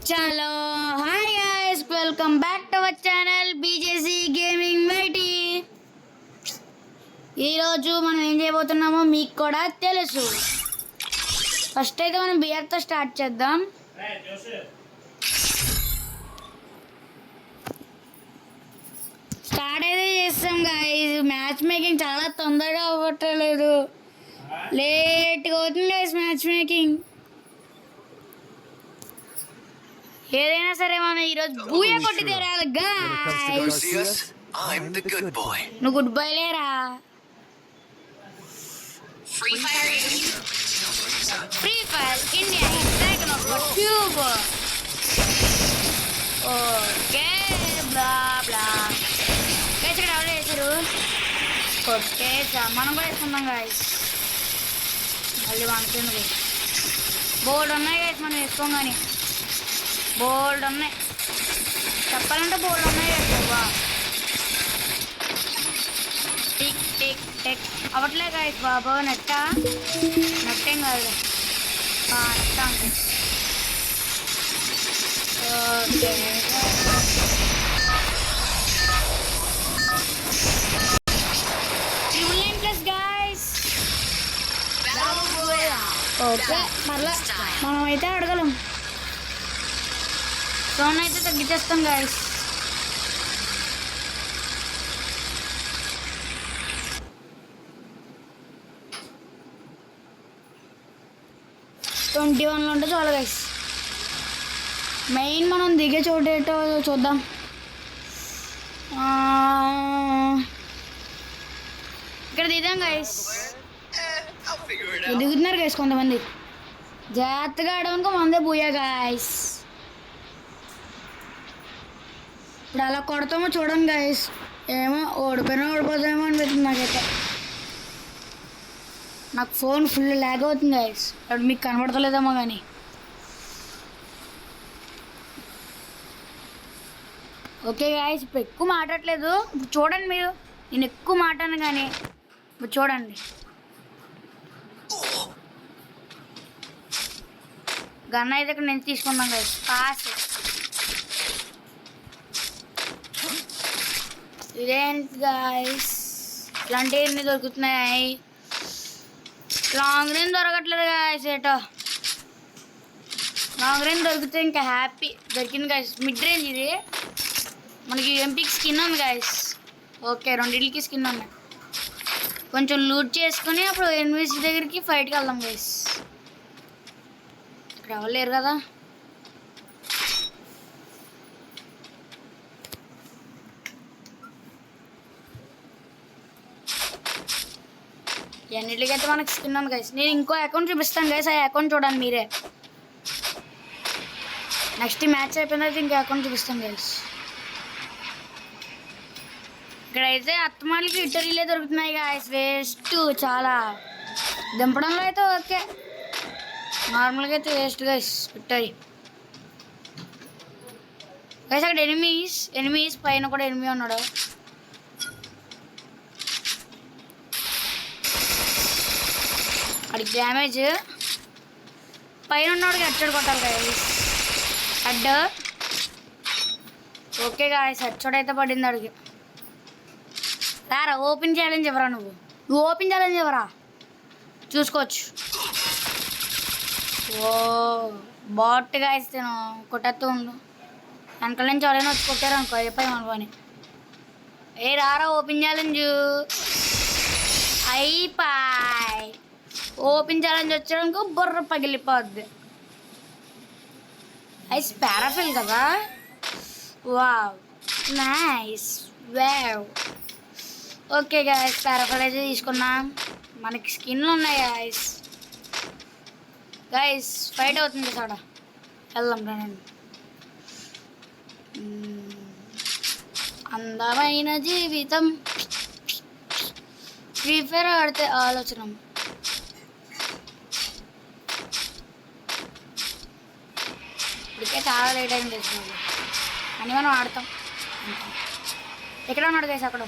చలో hi guys, welcome back to our channel BJC gaming YT. ఈరోజు మనం ఏం చేయబోతున్నామో మీకు కూడా తెలుసు. ఫస్ట్ అయితే మనం బియర్తో స్టార్ట్ చేద్దాం. స్టార్ట్ అయితే చేస్తాం గైస్. మ్యాచ్ మేకింగ్ చాలా తొందరగా అవ్వట్లేదు, లేట్గా అవుతుంది గైస్ మ్యాచ్ మేకింగ్. ఏదైనా సరే మనం ఈరోజు బూయా కొట్టి తీరాలి గైస్. నువ్వు గుడ్ బై లేరా. Free fire India tube. Okay blah blah guys, ఇక్కడ ఎవరు వేసారు? కొట్టేసా. మనం కూడా వేసుకుందాం గైస్. మళ్ళీ మనకి బోర్డు ఉన్నాయి గైస్, మనం వేసుకోం. కానీ బోల్డ్ ఉన్నాయి, చెప్పాలంటే బోల్డ్ ఉన్నాయి ఎక్కువ. టిక్ టిక్ టిక్ అవట్లే గాయస్. బాబా నట్టేం కాదు, నట్ట అంటే ఓకే. +9 గాయస్. ఓకే, మళ్ళా మనమైతే అడగలం. సౌండ్ అయితే తగ్గించేస్తాం గాయస్. ట్వంటీ 21లో ఉంటే చాలు గైస్. మెయిన్ మనం దిగే చోటేటో చూద్దాం. ఇక్కడ దిగుదాం గైస్. దిగుతున్నారు గైస్ కొంతమంది. జాగ్రత్తగా ఆడవనుకో మందే పోయా గాయస్. ఇప్పుడు అలా కొడతామో చూడండి గైస్. ఏమో ఓడిపోతామో అనిపిస్తుంది నాకైతే. నాకు ఫోన్ ఫుల్ ల్యాగ్ అవుతుంది గైస్. అప్పుడు మీకు కనబడతలేదేమో కానీ. ఓకే గైస్, ఇప్పుడు ఎక్కువ మాట్లాడలేదు. ఇప్పుడు చూడండి మీరు, నేను ఎక్కువ మాట్లాడను కానీ ఇప్పుడు చూడండి. గన్ అయితే ఇక్కడ నేను తీసుకుందాం గైస్. కాసు ఇదేంటి గాయస్, ఇలాంటివన్నీ దొరుకుతున్నాయి. లాంగ్ రేంజ్ దొరకట్లేదు గాయస్. ఏటో లాంగ్ రేంజ్ దొరికితే ఇంకా హ్యాపీ. దొరికింది గాయస్. మిడ్ రేంజ్ ఇది. మనకి ఎంపీకి స్కిన్ ఉంది గాయస్. ఓకే, రెండింటికి స్కిన్ ఉన్నాయి. కొంచెం లూట్ చేసుకుని అప్పుడు ఎన్విసి దగ్గరికి ఫైట్కి వెళ్దాం గాయస్. ఇక్కడ ఎవరు లేరు కదా. అన్నిటికైతే మనకి స్కిన్ ఉంది గైస్. నేను ఇంకో అకౌంట్ చూపిస్తాను గైస్. ఆ అకౌంట్ చూడండి మీరే. నెక్స్ట్ మ్యాచ్ అయిపోయిన తర్వాత ఇంకో అకౌంట్ చూపిస్తాను గైస్. ఇక్కడైతే అత్తమాలకి ఇటరీలే దొరుకుతున్నాయి గైస్. వేస్ట్ చాలా. దింపడంలో అయితే ఓకే, నార్మల్గా అయితే వేస్ట్ గైస్ ఇటరీ గైస్. అక్కడ ఎనిమీస్ పైన కూడా ఎనిమీ ఉన్నాడు. అడిగి డ్యామేజ్ పైన ఉన్నవాడికి హెడ్ షాట్ కొట్టాలి guys. Head okay guys. Head shot అయితే పడింది అడిగి. రారా, ఓపెన్ ఛాలెంజ్ ఇవ్వరా. నువ్వు ఓపెన్ ఛాలెంజ్ ఇవ్వరా, చూసుకోవచ్చు. ఓ బాట్ గాయస్. నేను కొట్టేస్తూ ఉండు. వెనకాల నుంచి ఎవరైనా వచ్చి కొట్టారు అనుకో, అయిపోయాం అనుకోని. రారా ఓపెన్ ఛాలెంజ్ అయిపోయి. ఓపెన్ ఛాలెంజ్ వచ్చాడనుకో బుర్ర పగిలిపోద్ది. ఐస్ పారాఫిల్ కదా. Wow nice. Wow okay guys, పారాఫిల్ అయితే తీసుకున్నాం. మనకి స్కిన్లు ఉన్నాయి గాయస్. గైస్ ఫైట్ అవుతుంది సాడ. వెళ్దాం రండి. అందమైన జీవితం ఫ్రీ ఫైర్ ఆడితే ఆలోచన. ఇప్పటికే చాలా లేట్ అయింది తెలిసినది అని మనం ఆడతాం. ఎక్కడ ఉన్నాడు గైస్? అక్కడ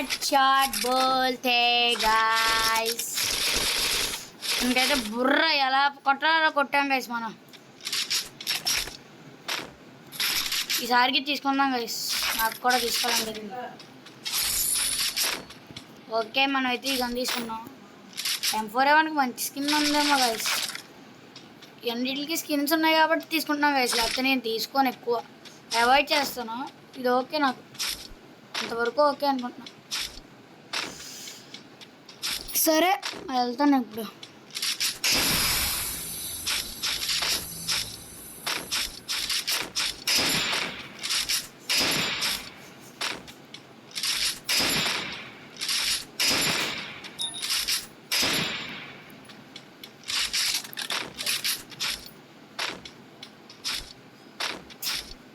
हेडशॉट बोलते गाइस। ఇంకైతే బుర్ర ఎలా కొట్టాలో కొట్టాం గైస్ మనం. ఈసారికి తీసుకుందాం గైస్, నాకు కూడా తీసుకోవాలని జరిగింది. ఓకే మనం అయితే ఈ గన్ తీసుకున్నాం. M4A1కి మంచి స్కిన్ ఉందేమో గైస్. ఎన్నిటికి స్కిన్స్ ఉన్నాయి కాబట్టి తీసుకుంటున్నాం గైస్, లేకపోతే నేను తీసుకోను, ఎక్కువ అవాయిడ్ చేస్తాను. ఇది ఓకే నాకు, ఇంతవరకు ఓకే అనుకుంటున్నా. సరే వెళ్తాను ఇప్పుడు.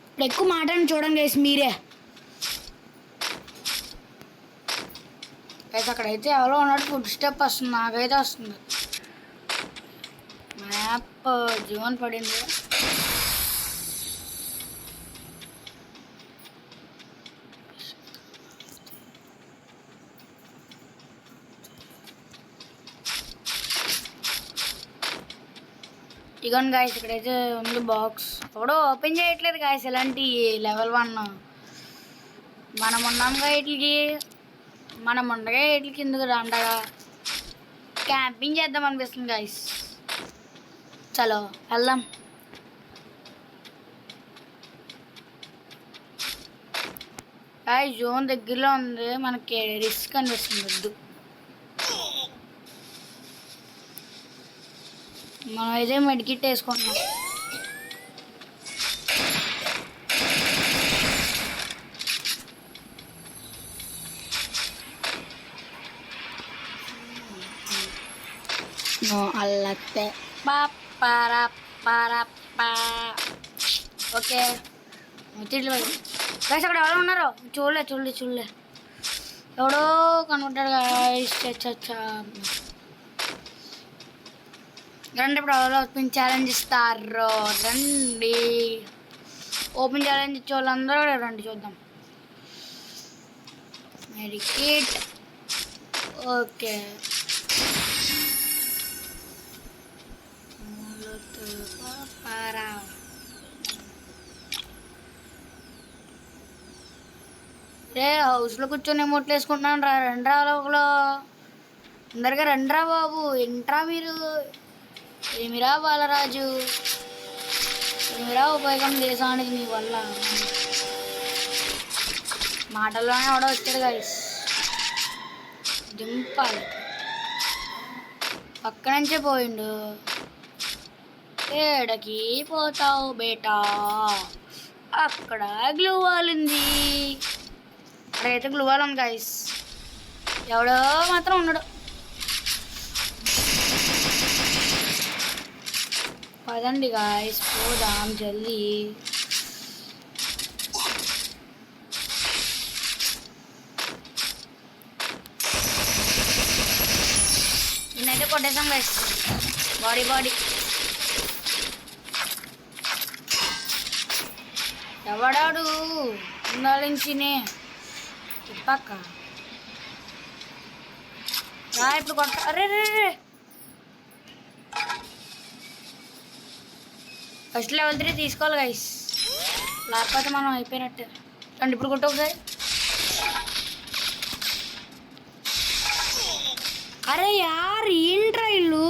ఇప్పుడు ఎక్కువ మాటని చూడండి గైస్ మీరే. గైస్ అక్కడైతే ఎవరో ఉన్నట్టు ఫుడ్ స్టెప్ వస్తుంది, నాకైతే వస్తుంది. మ్యాప్ జీవన్ పడింది. ఇగోండి గాయస్ ఇక్కడైతే ఉంది బాక్స్. ఎవడో ఓపెన్ చేయట్లేదు గాయస్ ఇలాంటి లెవెల్ 1. మనం ఉన్నాంగా వీటికి, మనం ఉండగా వీటికి ఎందుకు అండగా క్యాంపింగ్ చేద్దాం అనిపిస్తుంది గాయస్. చలో వెళ్దాం. గాయస్ జోన్ దగ్గరలో ఉంది, మనకి రిస్క్ అనిపిస్తుంది వద్దు. మనం అయితే మెడికిట్ వేసుకుంటున్నాం. అల్లతే ఓకే గైస్ అక్కడ ఎవరో ఉన్నారు, చూడలే ఎవడో కనుకుంటాడు గైస్. రండి ఇప్పుడు ఎవరో ఓపెన్ ఛాలెంజ్ ఇస్తారు, రండి. ఓపెన్ ఛాలెంజ్ ఇచ్చే వాళ్ళందరూ రండి చూద్దాం. మెడికేట్ ఓకే. రే హౌస్లో కూర్చొని ఎమోట్లు వేసుకుంటున్నాను రా, రండ్రా లోపల అందరిగా రండ్రా బాబు. ఏంట్రా మీరు, ఏమిరా బాలరాజు, ఏమిరా ఉపయోగం దేశానికి నీ వల్ల. మాటల్లోనే ఎవడో వచ్చాడు గైస్, దింపాలి. పక్క నుంచే పోయిండు. ఏడకి పోతావు బేటా, అక్కడ గ్లూ వాల్ ఉంది, అక్కడైతే గ్లూ వాల్ ఉంది గైస్. ఎవడో మాత్రం ఉన్నాడు. పదండి గాయస్ పోదాం జల్దీ. నేనైతే కొట్టేసాం గైస్, బాడీ. ఎవడాడు ఉండాలించినే పక్క రా ఇప్పుడు కొట్ట. అరే ఫస్ట్ లెవెల్ 3 తీసుకోవాలి గైస్, లేకపోతే మనం అయిపోయినట్టే. రండి ఇప్పుడు కొట్టు ఒకసారి. అరే యార్ ఏంట్రా ఇల్లు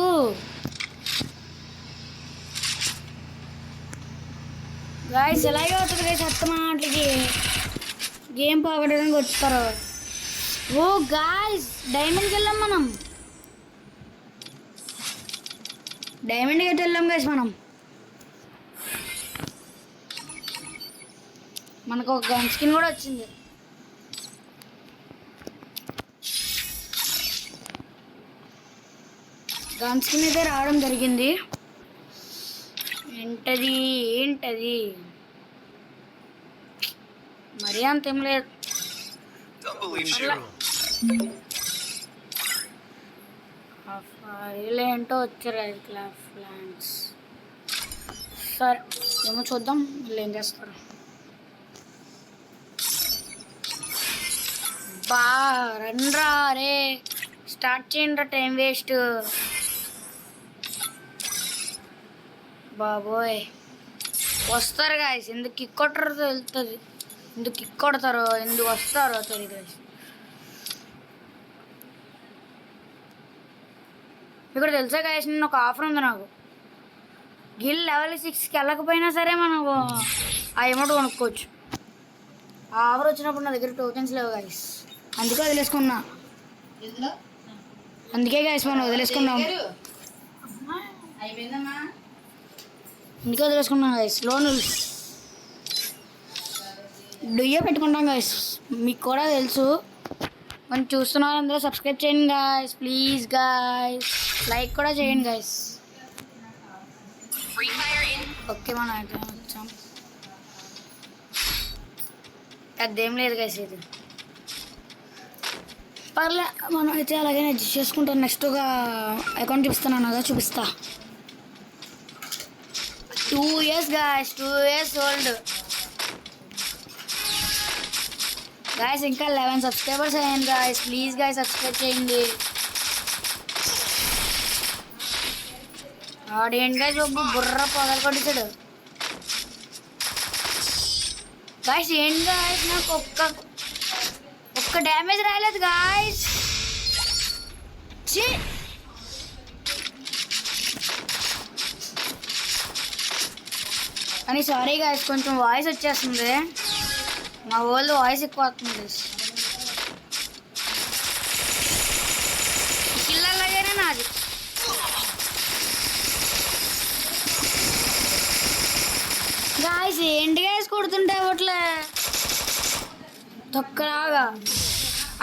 గాయస్, ఎలాగే అవుతుంది గైస్ అత్త మాటలకి గేమ్ పోగొట్టడానికి వచ్చుతారు. ఓ గాయస్ డైమండ్కి వెళ్ళాం మనం, డైమండ్కి అయితే వెళ్ళాం గైస్ మనం. మనకు ఒక గన్ స్కిన్ కూడా వచ్చింది. గన్ స్కిన్ అయితే రావడం జరిగింది. ఏంటది మరీ అంతేం లేదు. ఏంటో వచ్చారు ప్లాన్స్. సరే ఏమో చూద్దాం వీళ్ళు ఏం చేస్తారు. రండ్రా రే, స్టార్ట్ చేయండి, టైం వేస్ట్. బాబోయ్ వస్తారు గాయస్, ఎందుకు కిక్ కొట్టరో తెలుస్తుంది, ఎందుకు కిక్ కొడతారో ఎందుకు వస్తారో తెలియదు గాయస్. ఇక్కడ తెలుసా గాయస్, నిన్న ఒక ఆఫర్ ఉంది నాకు. గిల్ లెవెల్ 6కి వెళ్ళకపోయినా సరే మనకు ఆ అమౌంట్ కొనుక్కోవచ్చు. ఆ ఆఫర్ వచ్చినప్పుడు నా దగ్గర టోకెన్స్ లేవు గాయస్, అందుకే వదిలేసుకున్నా. అందుకే గాయస్ మనం వదిలేసుకున్నాం, అందుకే వదిలేసుకున్నాం గాయస్. లోన్ డుయ్యో పెట్టుకుంటాం గాయస్, మీకు కూడా తెలుసు. మనం చూస్తున్నారు అందరూ సబ్స్క్రైబ్ చేయండి గాయస్, ప్లీజ్ గాయస్. లైక్ కూడా చేయండి గాయస్. ఓకే మనం అయితే వచ్చాం, అదేం లేదు గాయస్. ఇది పర్లే, మనం అయితే అలాగే అడ్జస్ట్ చేసుకుంటాం. నెక్స్ట్ ఒక అకౌంట్ చూపిస్తాను కదా, చూపిస్తా. 2 years guys, 2 years old guys. ఇంకా 11 సబ్స్క్రైబర్స్ అయ్యాను గాయస్, ప్లీజ్ గాయస్ సబ్స్క్రైబ్ చేయండి. ఆడియన్ గాయస్ బుర్ర పొగలు కొట్టించాడు గాయస్. ఏంటి గాయస్, నాకు ఒక్క డ్యామేజ్ రాయలేదు గాయస్. అని సారీ గాయస్, కొంచెం వాయిస్ వచ్చేస్తుంది, మా వాళ్ళు వాయిస్ ఎక్కువ వస్తుంది. కిల్ అలాగేనే నాది. గాయస్ ఏంటి గాయస్ కొడుతుంటే అవ్వట్లే, తొక్కలాగా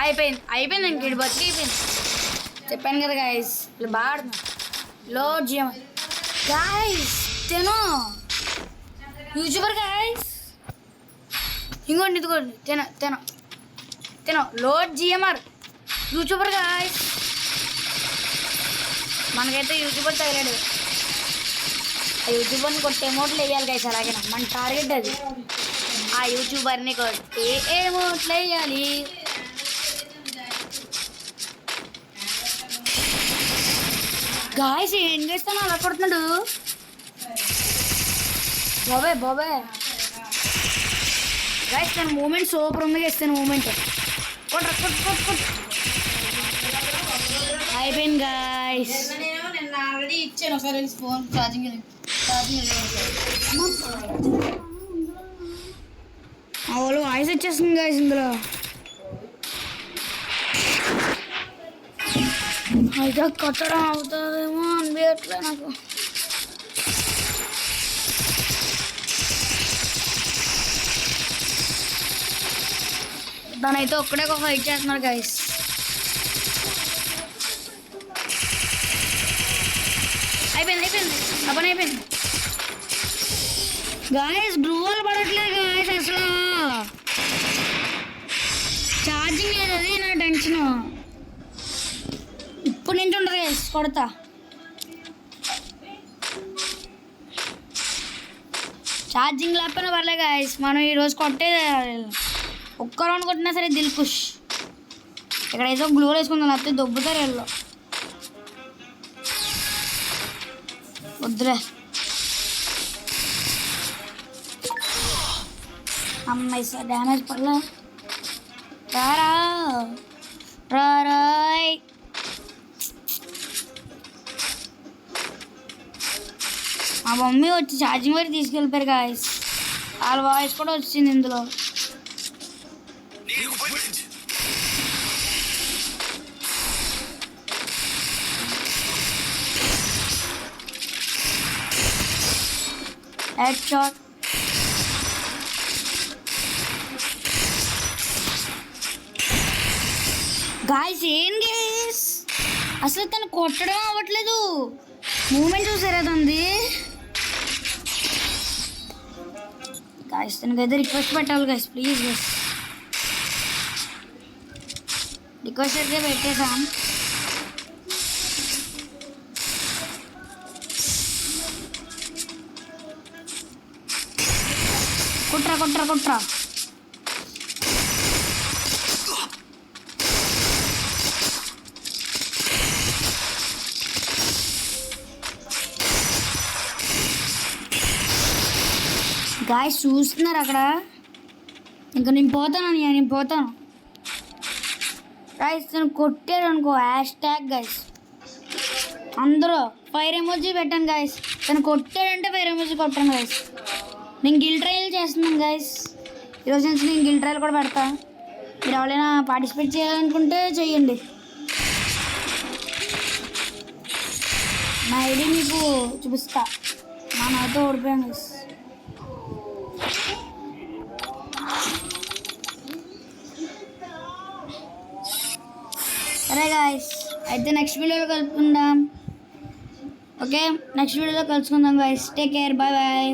అయిపోయింది ఇంక ఇది బతికి అయిపోయింది. చెప్పాను కదా గాయస్, ఇలా బాగా ఆడుతున్నా. లోడ్ జిఎం గాయస్, తిను యూట్యూబర్ గాయస్, ఇంకోండి ఇదిగోండి, తిను లోడ్ జిఎంఆర్ యూట్యూబర్ గాయస్. మనకైతే యూట్యూబర్ తగిలాడు, ఆ యూట్యూబర్ని కొట్టి అమౌంట్లు వేయాలి గాయస్. అలాగే మన టార్గెట్ అది, ఆ యూట్యూబర్ని కొట్టి అమౌంట్లు వేయాలి. గాయస్ ఏం చేస్తాను అలా కొడుతున్నాడు బాబాయ్. గాయస్ తన మూమెంట్ సూపర్ ఉంది గాయస్, తన మూమెంట్ కొట్టు. అయిపోయింది గాయస్. నిన్న ఆల్రెడీ ఇచ్చాను ఒకసారి ఫోన్ ఛార్జింగ్ వాళ్ళు వాయిస్ వచ్చేస్తుంది గాయస్ ఇందులో. అయితే కొట్టడం అవుతుందేమో అనిపించట్లే నాకు. దానైతే ఒక్కడే ఒక ఫైట్ చేస్తున్నారు గాయస్. అయిపోయింది నా పని అయిపోయింది గాయస్. గ్లూవాల్ పడట్లేదు గాయస్, అసలు ఛార్జింగ్ లేదు, అది నా టెన్షన్. ఇప్పుడు నుంచి ఉండదు గాయస్, కొడతా. ఛార్జింగ్ లేకపోయినా పర్లే గాయస్, మనం ఈరోజు కొట్టేది. ఒక్క రౌండ్ కొట్టినా సరే దిల్ ఖుష్. ఇక్కడైతే గ్లూవాల్ వేసుకుందాం, లేకపోతే దొబ్బుతారు వీళ్ళు. వద్దులే అమ్మాయి సార్, డ్యామేజ్ పడలే. రారాయ్ మా మమ్మీ వచ్చి ఛార్జింగ్ వరకు తీసుకెళ్ళిపోయారు గాయస్. వాళ్ళ వాయిస్ కూడా వచ్చింది ఇందులో. Head shot. గాయస్ ఏం గేస్, అసలు తను కొట్టడం అవ్వట్లేదు. మూమెంట్ చూసారా తనది గాయస్. తనకైతే రిక్వెస్ట్ పెట్టాలి గాయస్, ప్లీజ్ గాయస్. రిక్వెస్ట్ అయితే పెట్టేసాం. కుట్రా గాయస్ చూస్తున్నారు అక్కడ. ఇంకా నేను పోతాను గాయస్. నేను కొట్టారు అనుకో హ్యాష్ ట్యాగ్ గాయస్. అందరూ ఫైర్ ఎమోజీ పెట్టాను గాయస్. తను కొట్టాడంటే ఫైర్ ఎమోజీ కొట్టాను గాయస్. నేను గిల్ ట్రయల్ చేస్తున్నాను గాయస్. ఈరోజు నుంచి నేను గిల్ ట్రయల్ కూడా పెడతా. మీరు ఎవరైనా పార్టిసిపేట్ చేయాలనుకుంటే చెయ్యండి. నా ఐడి మీకు చూపిస్తా. నాతో ఓడిపోయాను గాయస్. సరే గాయస్, అయితే నెక్స్ట్ వీడియోలో కలుపుకుందాం. ఓకే, నెక్స్ట్ వీడియోలో కలుసుకుందాం guys. Take care, bye bye.